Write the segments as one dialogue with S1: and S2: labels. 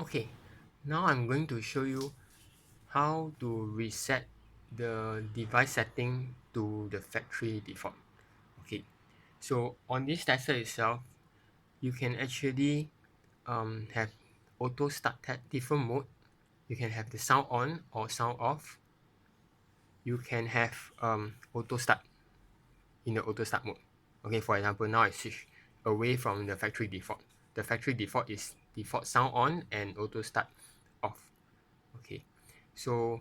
S1: Okay, now I'm going to show you how to reset the device setting to the factory default. Okay, so on this tester itself, you can actually have auto start different mode. You can have the sound on or sound off. You can have auto start in the auto start mode. Okay, for example, now I switch away from the factory default. The factory default is default sound on and auto start off. Okay, so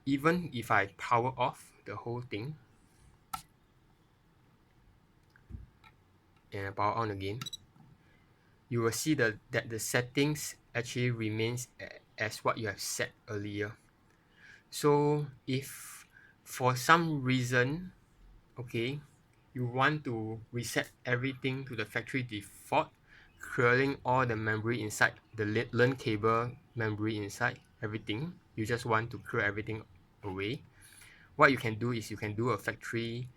S1: even if I power off the whole thing and I power on again, you will see that the settings actually remains as what you have set earlier. So if for some reason, okay, you want to reset everything to the factory default, clearing all the memory inside, the LAN cable memory inside, everything, you just want to clear everything away. What you can do is you can do a factory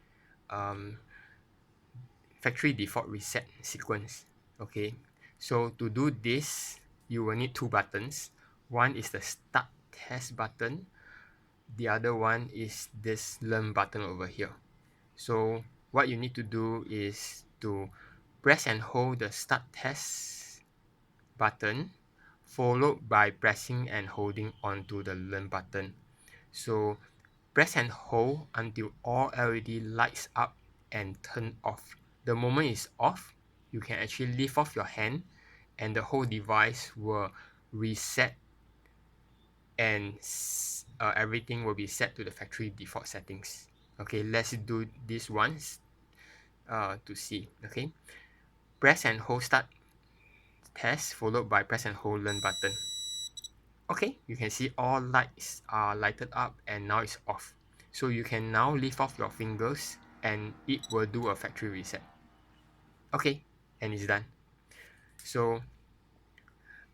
S1: default reset sequence. Okay, so to do this, you will need two buttons. One is the start test button. The other one is this learn button over here. So what you need to do is to press and hold the start test button, followed by pressing and holding onto the learn button. So press and hold until all LED lights up and turn off. The moment it's off, you can actually lift off your hand and the whole device will reset and everything will be set to the factory default settings. Okay, let's do this once to see. Okay, press and hold start test followed by press and hold learn button. Okay, you can see all lights are lighted up and now it's off. So you can now lift off your fingers and it will do a factory reset. Okay, and it's done. So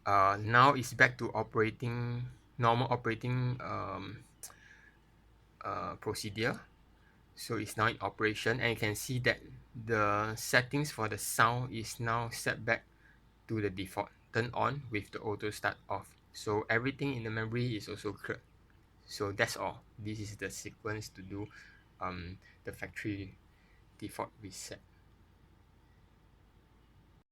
S1: now it's back to operating, normal operating procedure. So it's now in operation and you can see that the settings for the sound is now set back to the default, turn on with the auto start off. So everything in the memory is also cleared. So that's all. This is the sequence to do the factory default reset.